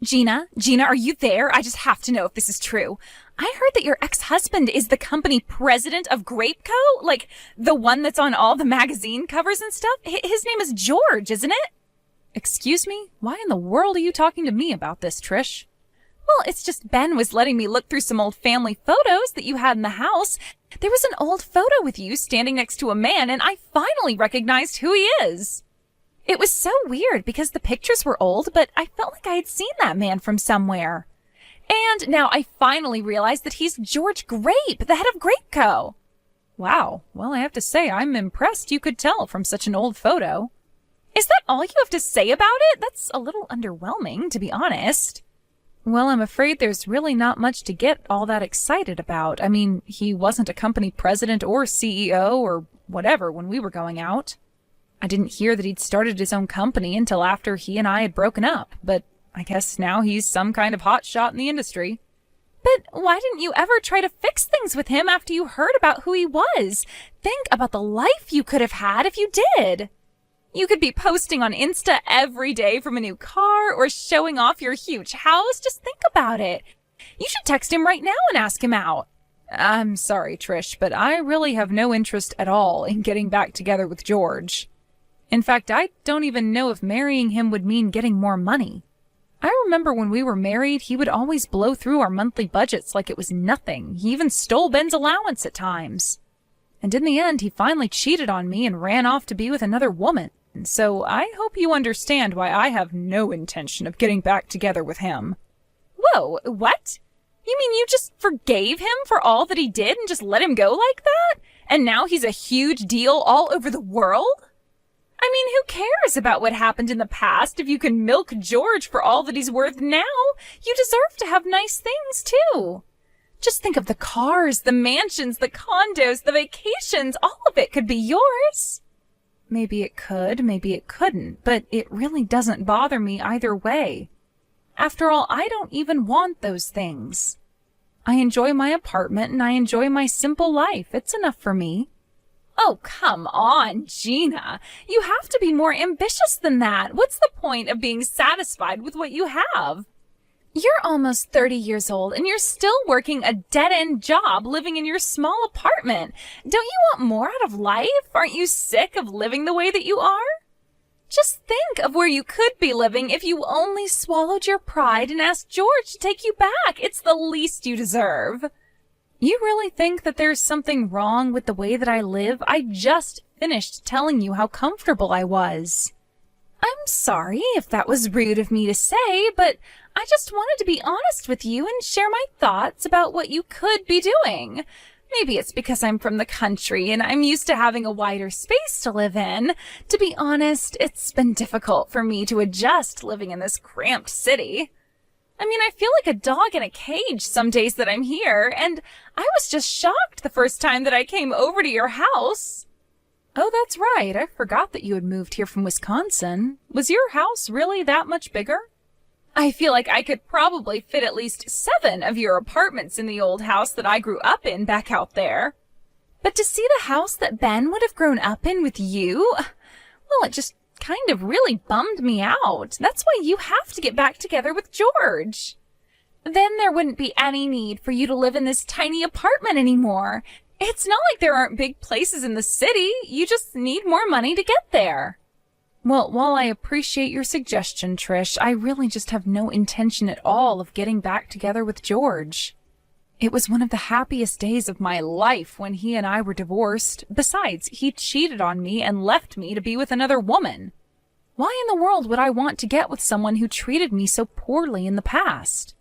Gina, are you there? I just have to know if this is true. I heard that your ex-husband is the company president of Grapeco? Like, the one that's on all the magazine covers and stuff? His name is George, isn't it? Excuse me? Why in the world are you talking to me about this, Trish? Well, it's just Ben was letting me look through some old family photos that you had in the house. There was an old photo with you standing next to a man, and I finally recognized who he is. It was so weird because the pictures were old, but I felt like I had seen that man from somewhere. And now I finally realized that he's George Grape, the head of Grapeco. Wow, well, I have to say I'm impressed you could tell from such an old photo. Is that all you have to say about it? That's a little underwhelming, to be honest. Well, I'm afraid there's really not much to get all that excited about. I mean, he wasn't a company president or CEO or whatever when we were going out. I didn't hear that he'd started his own company until after he and I had broken up, but I guess now he's some kind of hotshot in the industry. But why didn't you ever try to fix things with him after you heard about who he was? Think about the life you could have had if you did. You could be posting on Insta every day from a new car or showing off your huge house. Just think about it. You should text him right now and ask him out. I'm sorry, Trish, but I really have no interest at all in getting back together with George. In fact, I don't even know if marrying him would mean getting more money. I remember when we were married, he would always blow through our monthly budgets like it was nothing. He even stole Ben's allowance at times. And in the end, he finally cheated on me and ran off to be with another woman. So I hope you understand why I have no intention of getting back together with him. Whoa, what? You mean you just forgave him for all that he did and just let him go like that? And now he's a huge deal all over the world? I mean, who cares about what happened in the past if you can milk George for all that he's worth now? You deserve to have nice things, too. Just think of the cars, the mansions, the condos, the vacations. All of it could be yours. Maybe it could, maybe it couldn't, but it really doesn't bother me either way. After all, I don't even want those things. I enjoy my apartment and I enjoy my simple life. It's enough for me. Oh, come on, Gina. You have to be more ambitious than that. What's the point of being satisfied with what you have? You're almost 30 years old and you're still working a dead-end job living in your small apartment. Don't you want more out of life? Aren't you sick of living the way that you are? Just think of where you could be living if you only swallowed your pride and asked George to take you back. It's the least you deserve. You really think that there's something wrong with the way that I live? I just finished telling you how comfortable I was. I'm sorry if that was rude of me to say, but I just wanted to be honest with you and share my thoughts about what you could be doing. Maybe it's because I'm from the country and I'm used to having a wider space to live in. To be honest, it's been difficult for me to adjust living in this cramped city. I mean, I feel like a dog in a cage some days that I'm here, and I was just shocked the first time that I came over to your house. Oh, that's right. I forgot that you had moved here from Wisconsin. Was your house really that much bigger? I feel like I could probably fit at least 7 of your apartments in the old house that I grew up in back out there. But to see the house that Ben would have grown up in with you, well, it just kind of really bummed me out. That's why you have to get back together with George. Then there wouldn't be any need for you to live in this tiny apartment anymore. It's not like there aren't big places in the city. You just need more money to get there. Well, while I appreciate your suggestion, Trish, I really just have no intention at all of getting back together with George. It was one of the happiest days of my life when he and I were divorced. Besides, he cheated on me and left me to be with another woman. Why in the world would I want to get with someone who treated me so poorly in the past?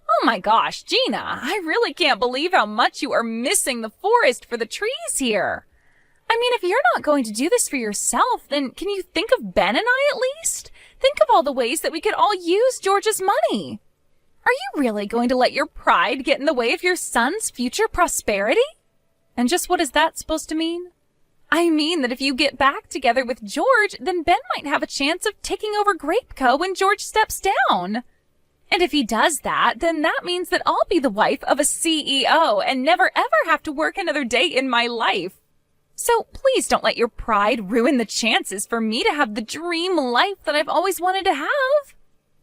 Oh my gosh, Gina, I really can't believe how much you are missing the forest for the trees here. I mean, if you're not going to do this for yourself, then can you think of Ben and I at least? Think of all the ways that we could all use George's money. Are you really going to let your pride get in the way of your son's future prosperity? And just what is that supposed to mean? I mean that if you get back together with George, then Ben might have a chance of taking over Grapeco when George steps down. And if he does that, then that means that I'll be the wife of a CEO and never ever have to work another day in my life. So please don't let your pride ruin the chances for me to have the dream life that I've always wanted to have.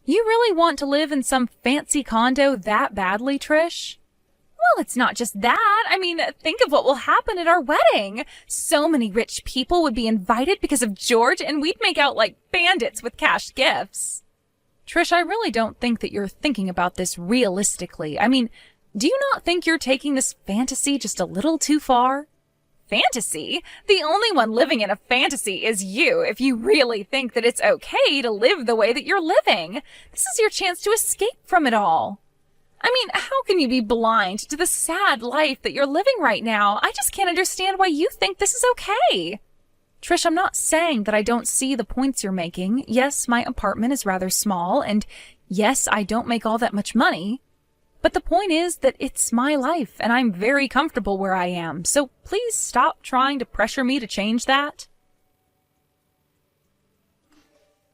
You really want to live in some fancy condo that badly, Trish? Well, it's not just that. I mean, think of what will happen at our wedding. So many rich people would be invited because of George, and we'd make out like bandits with cash gifts. Trish, I really don't think that you're thinking about this realistically. I mean, do you not think you're taking this fantasy just a little too far? Fantasy? The only one living in a fantasy is you, if you really think that it's okay to live the way that you're living. This is your chance to escape from it all. I mean, how can you be blind to the sad life that you're living right now? I just can't understand why you think this is okay. Trish, I'm not saying that I don't see the points you're making. Yes, my apartment is rather small, and yes, I don't make all that much money. But the point is that it's my life, and I'm very comfortable where I am. So please stop trying to pressure me to change that.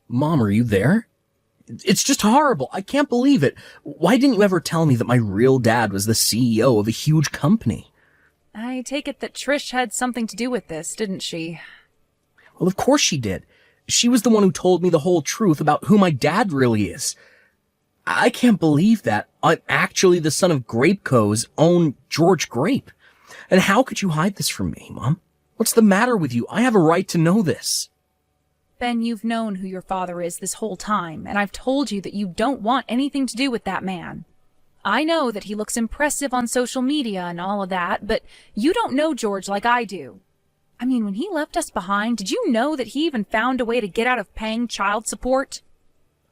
Mom, are you there? It's just horrible. I can't believe it. Why didn't you ever tell me that my real dad was the CEO of a huge company? I take it that Trish had something to do with this, didn't she? Well, of course she did. She was the one who told me the whole truth about who my dad really is. I can't believe that I'm actually the son of Grape Co.'s own George Grape. And how could you hide this from me, Mom? What's the matter with you? I have a right to know this. Ben, you've known who your father is this whole time, and I've told you that you don't want anything to do with that man. I know that he looks impressive on social media and all of that, but you don't know George like I do. I mean, when he left us behind, did you know that he even found a way to get out of paying child support?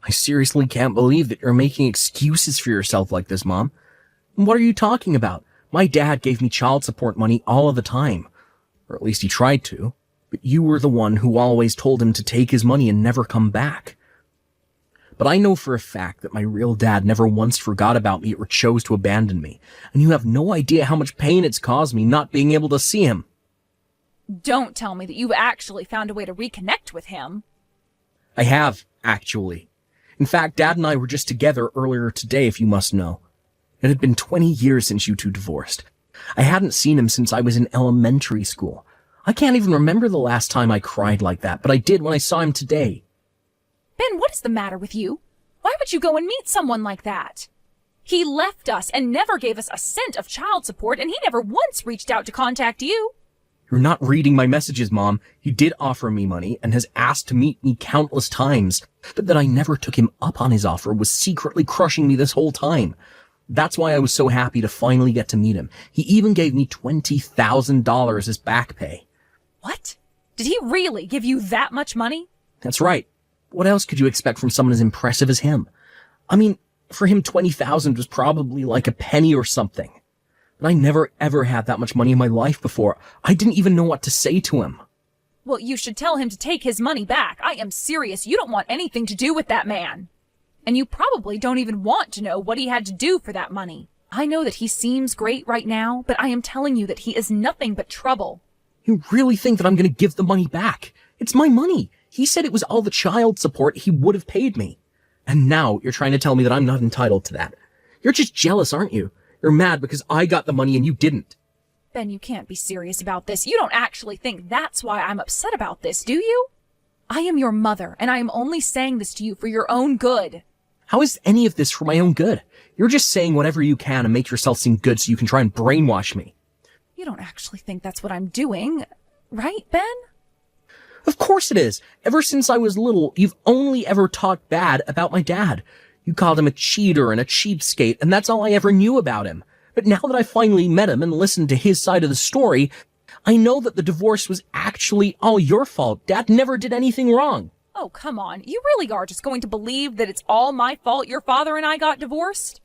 I seriously can't believe that you're making excuses for yourself like this, Mom. What are you talking about? My dad gave me child support money all of the time. Or at least he tried to. But you were the one who always told him to take his money and never come back. But I know for a fact that my real dad never once forgot about me or chose to abandon me. And you have no idea how much pain it's caused me not being able to see him. Don't tell me that you actually found a way to reconnect with him. I have, actually. In fact, Dad and I were just together earlier today, if you must know. It had been 20 years since you two divorced. I hadn't seen him since I was in elementary school. I can't even remember the last time I cried like that, but I did when I saw him today. Ben, what is the matter with you? Why would you go and meet someone like that? He left us and never gave us a cent of child support, and he never once reached out to contact you. You're not reading my messages, Mom. He did offer me money and has asked to meet me countless times, but that I never took him up on his offer was secretly crushing me this whole time. That's why I was so happy to finally get to meet him. He even gave me $20,000 as back pay. What? Did he really give you that much money? That's right. What else could you expect from someone as impressive as him? I mean, for him, $20,000 was probably like a penny or something. But I never ever had that much money in my life before. I didn't even know what to say to him. Well, you should tell him to take his money back. I am serious. You don't want anything to do with that man. And you probably don't even want to know what he had to do for that money. I know that he seems great right now, but I am telling you that he is nothing but trouble. You really think that I'm going to give the money back? It's my money. He said it was all the child support he would have paid me. And now you're trying to tell me that I'm not entitled to that. You're just jealous, aren't you? You're mad because I got the money and you didn't. Ben, you can't be serious about this. You don't actually think that's why I'm upset about this, do you? I am your mother, and I am only saying this to you for your own good. How is any of this for my own good? You're just saying whatever you can and make yourself seem good so you can try and brainwash me. You don't actually think that's what I'm doing, right, Ben? Of course it is. Ever since I was little, you've only ever talked bad about my dad. You called him a cheater and a cheapskate, and that's all I ever knew about him. But now that I finally met him and listened to his side of the story, I know that the divorce was actually all your fault. Dad never did anything wrong. Oh, come on. You really are just going to believe that it's all my fault your father and I got divorced?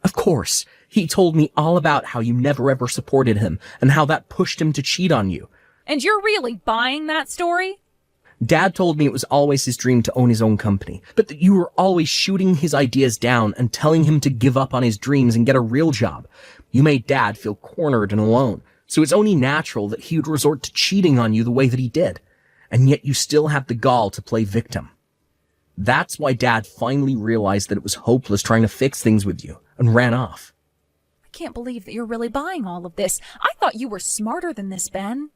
Of course. He told me all about how you never ever supported him and how that pushed him to cheat on you. And you're really buying that story? Dad told me it was always his dream to own his own company, but that you were always shooting his ideas down and telling him to give up on his dreams and get a real job. You made Dad feel cornered and alone, so it's only natural that he would resort to cheating on you the way that he did. And yet you still had the gall to play victim. That's why Dad finally realized that it was hopeless trying to fix things with you and ran off. I can't believe that you're really buying all of this. I thought you were smarter than this, Ben.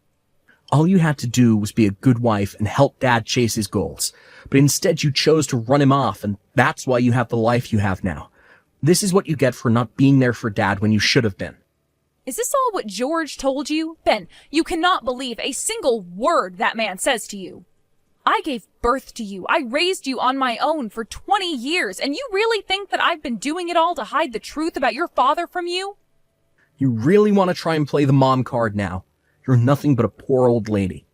All you had to do was be a good wife and help Dad chase his goals. But instead you chose to run him off, and that's why you have the life you have now. This is what you get for not being there for Dad when you should have been. Is this all what George told you? Ben, you cannot believe a single word that man says to you. I gave birth to you. I raised you on my own for 20 years, and you really think that I've been doing it all to hide the truth about your father from you? You really want to try and play the mom card now? You're nothing but a poor old lady.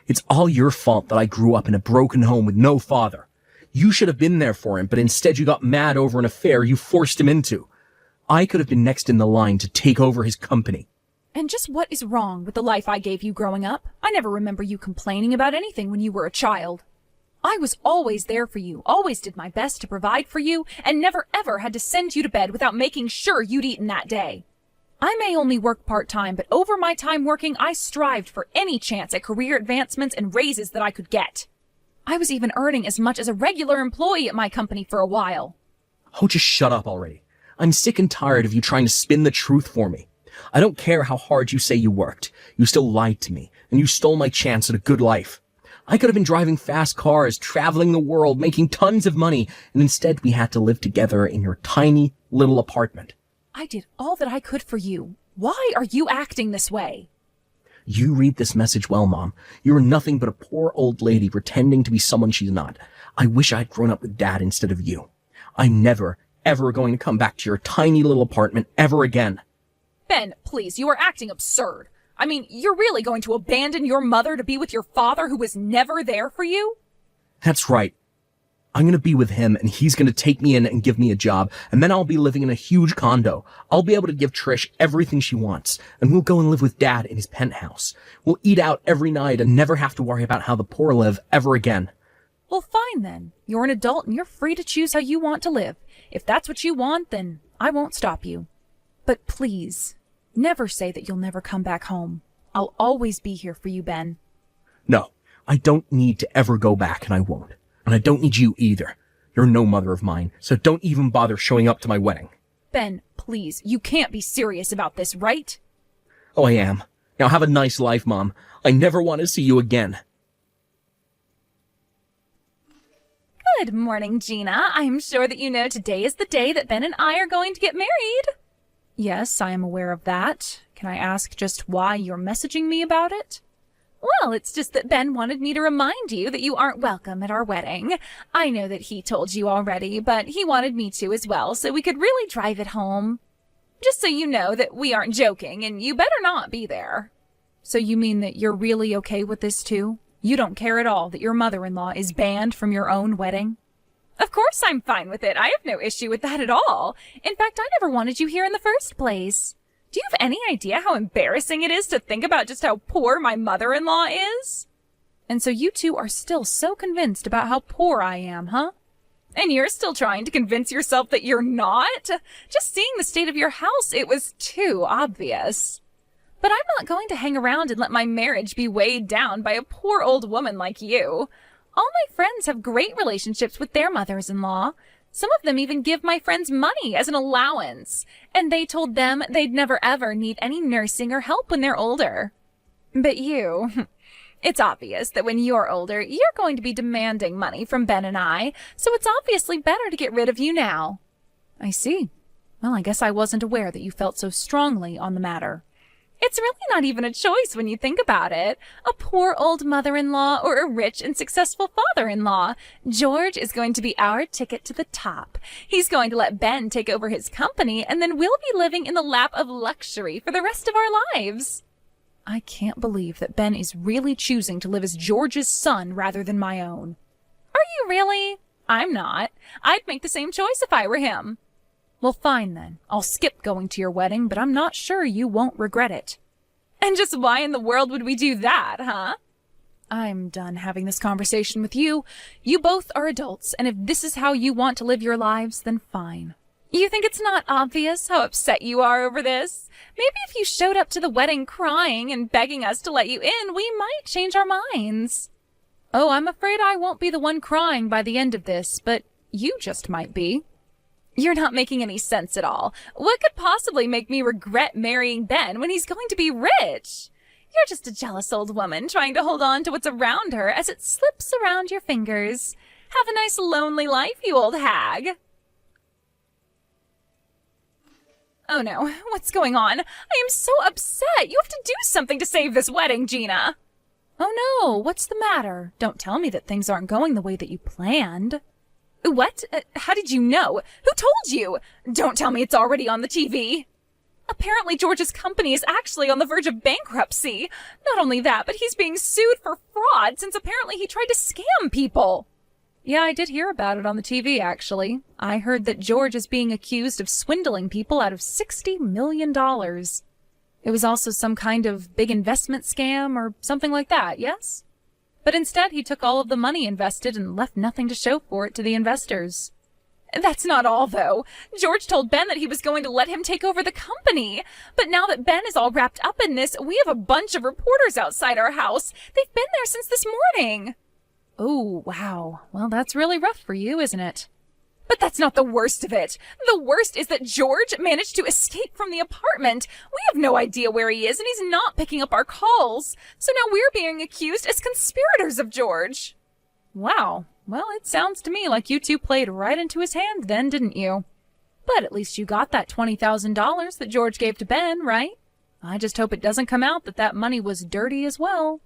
It's all your fault that I grew up in a broken home with no father. You should have been there for him, but instead you got mad over an affair you forced him into. I could have been next in the line to take over his company. And just what is wrong with the life I gave you growing up? I never remember you complaining about anything when you were a child. I was always there for you, always did my best to provide for you, and never ever had to send you to bed without making sure you'd eaten that day. I may only work part-time, but over my time working, I strived for any chance at career advancements and raises that I could get. I was even earning as much as a regular employee at my company for a while. Oh, just shut up already. I'm sick and tired of you trying to spin the truth for me. I don't care how hard you say you worked. You still lied to me, and you stole my chance at a good life. I could have been driving fast cars, traveling the world, making tons of money, and instead we had to live together in your tiny little apartment. I did all that I could for you. Why are you acting this way? You read this message well, Mom. You're nothing but a poor old lady pretending to be someone she's not. I wish I'd grown up with Dad instead of you. I'm never, ever going to come back to your tiny little apartment ever again. Ben, please, you are acting absurd. I mean, you're really going to abandon your mother to be with your father who was never there for you? That's right. I'm going to be with him, and he's going to take me in and give me a job, and then I'll be living in a huge condo. I'll be able to give Trish everything she wants, and we'll go and live with Dad in his penthouse. We'll eat out every night and never have to worry about how the poor live ever again. Well, fine then. You're an adult and you're free to choose how you want to live. If that's what you want, then I won't stop you. But please, never say that you'll never come back home. I'll always be here for you, Ben. No, I don't need to ever go back, and I won't. And I don't need you either. You're no mother of mine, so don't even bother showing up to my wedding. Ben, please, you can't be serious about this, right? Oh, I am. Now have a nice life, Mom. I never want to see you again. Good morning, Gina. I'm sure that you know today is the day that Ben and I are going to get married. Yes, I am aware of that. Can I ask just why you're messaging me about it? Well, it's just that Ben wanted me to remind you that you aren't welcome at our wedding. I know that he told you already, but he wanted me to as well, so we could really drive it home. Just so you know that we aren't joking, and you better not be there. So you mean that you're really okay with this too? You don't care at all that your mother-in-law is banned from your own wedding? Of course I'm fine with it. I have no issue with that at all. In fact, I never wanted you here in the first place. Do you have any idea how embarrassing it is to think about just how poor my mother-in-law is? And so you two are still so convinced about how poor I am, huh? And you're still trying to convince yourself that you're not? Just seeing the state of your house, it was too obvious. But I'm not going to hang around and let my marriage be weighed down by a poor old woman like you. All my friends have great relationships with their mothers-in-law. Some of them even give my friends money as an allowance, and they told them they'd never ever need any nursing or help when they're older. But you, it's obvious that when you're older, you're going to be demanding money from Ben and I, so it's obviously better to get rid of you now. I see. Well, I guess I wasn't aware that you felt so strongly on the matter. It's really not even a choice when you think about it. A poor old mother-in-law or a rich and successful father-in-law. George is going to be our ticket to the top. He's going to let Ben take over his company, and then we'll be living in the lap of luxury for the rest of our lives. I can't believe that Ben is really choosing to live as George's son rather than my own. Are you really? I'm not. I'd make the same choice if I were him. Well, fine then. I'll skip going to your wedding, but I'm not sure you won't regret it. And just why in the world would we do that, huh? I'm done having this conversation with you. You both are adults, and if this is how you want to live your lives, then fine. You think it's not obvious how upset you are over this? Maybe if you showed up to the wedding crying and begging us to let you in, we might change our minds. Oh, I'm afraid I won't be the one crying by the end of this, but you just might be. You're not making any sense at all. What could possibly make me regret marrying Ben when he's going to be rich? You're just a jealous old woman trying to hold on to what's around her as it slips around your fingers. Have a nice lonely life, you old hag. Oh no, what's going on? I am so upset. You have to do something to save this wedding, Gina. Oh no, what's the matter? Don't tell me that things aren't going the way that you planned. What? How did you know? Who told you? Don't tell me it's already on the TV. Apparently George's company is actually on the verge of bankruptcy. Not only that, but he's being sued for fraud since apparently he tried to scam people. Yeah, I did hear about it on the TV, actually. I heard that George is being accused of swindling people out of $60 million. It was also some kind of big investment scam or something like that, yes? But instead, he took all of the money invested and left nothing to show for it to the investors. That's not all, though. George told Ben that he was going to let him take over the company. But now that Ben is all wrapped up in this, we have a bunch of reporters outside our house. They've been there since this morning. Oh, wow. Well, that's really rough for you, isn't it? But that's not the worst of it. The worst is that George managed to escape from the apartment. We have no idea where he is, and he's not picking up our calls. So now we're being accused as conspirators of George. Wow. Well, it sounds to me like you two played right into his hand then, didn't you? But at least you got that $20,000 that George gave to Ben, right? I just hope it doesn't come out that that money was dirty as well.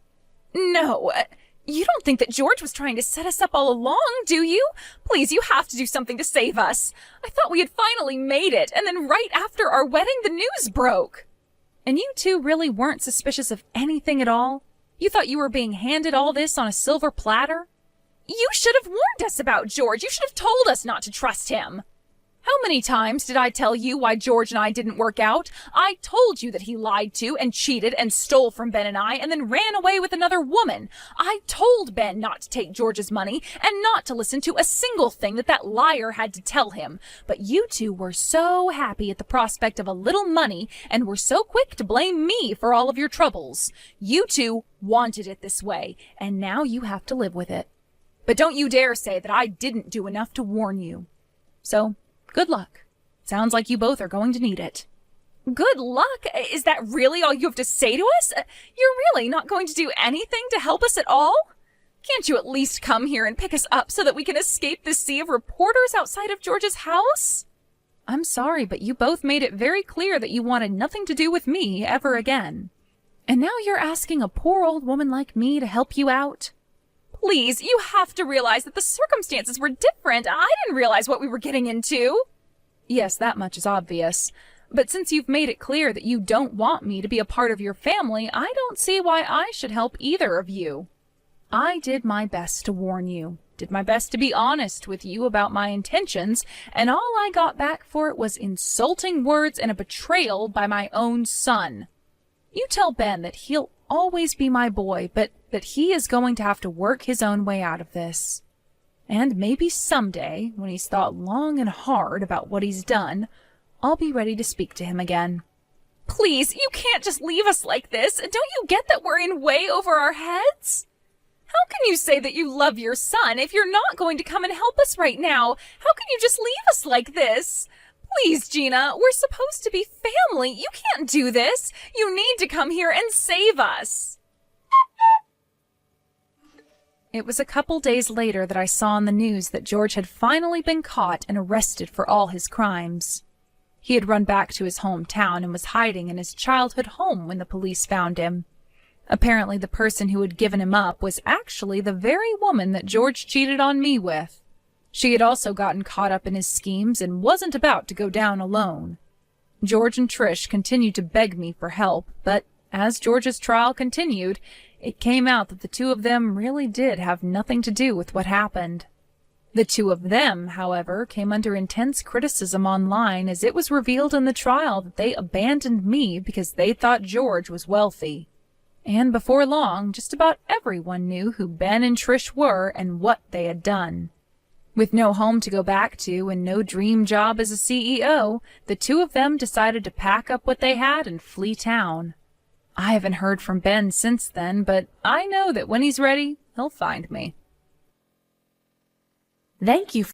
No, you don't think that George was trying to set us up all along, do you? Please, you have to do something to save us. I thought we had finally made it, and then right after our wedding, the news broke. And you two really weren't suspicious of anything at all? You thought you were being handed all this on a silver platter? You should have warned us about George. You should have told us not to trust him. How many times did I tell you why George and I didn't work out? I told you that he lied to and cheated and stole from Ben and I and then ran away with another woman. I told Ben not to take George's money and not to listen to a single thing that that liar had to tell him. But you two were so happy at the prospect of a little money and were so quick to blame me for all of your troubles. You two wanted it this way, and now you have to live with it. But don't you dare say that I didn't do enough to warn you. So, good luck. Sounds like you both are going to need it. Good luck? Is that really all you have to say to us? You're really not going to do anything to help us at all? Can't you at least come here and pick us up so that we can escape this sea of reporters outside of George's house? I'm sorry, but you both made it very clear that you wanted nothing to do with me ever again. And now you're asking a poor old woman like me to help you out? Please, you have to realize that the circumstances were different. I didn't realize what we were getting into. Yes, that much is obvious. But since you've made it clear that you don't want me to be a part of your family, I don't see why I should help either of you. I did my best to warn you, did my best to be honest with you about my intentions, and all I got back for it was insulting words and a betrayal by my own son. You tell Ben that he'll always be my boy, but that he is going to have to work his own way out of this. And maybe someday, when he's thought long and hard about what he's done, I'll be ready to speak to him again. Please, you can't just leave us like this. Don't you get that we're in way over our heads? How can you say that you love your son if you're not going to come and help us right now? How can you just leave us like this? Please, Gina, we're supposed to be family. You can't do this. You need to come here and save us. It was a couple days later that I saw on the news that George had finally been caught and arrested for all his crimes. He had run back to his hometown and was hiding in his childhood home when the police found him. Apparently, the person who had given him up was actually the very woman that George cheated on me with. She had also gotten caught up in his schemes and wasn't about to go down alone. George and Trish continued to beg me for help, but as George's trial continued, it came out that the two of them really did have nothing to do with what happened. The two of them, however, came under intense criticism online as it was revealed in the trial that they abandoned me because they thought George was wealthy. And before long, just about everyone knew who Ben and Trish were and what they had done. With no home to go back to and no dream job as a CEO, the two of them decided to pack up what they had and flee town. I haven't heard from Ben since then, but I know that when he's ready, he'll find me. Thank you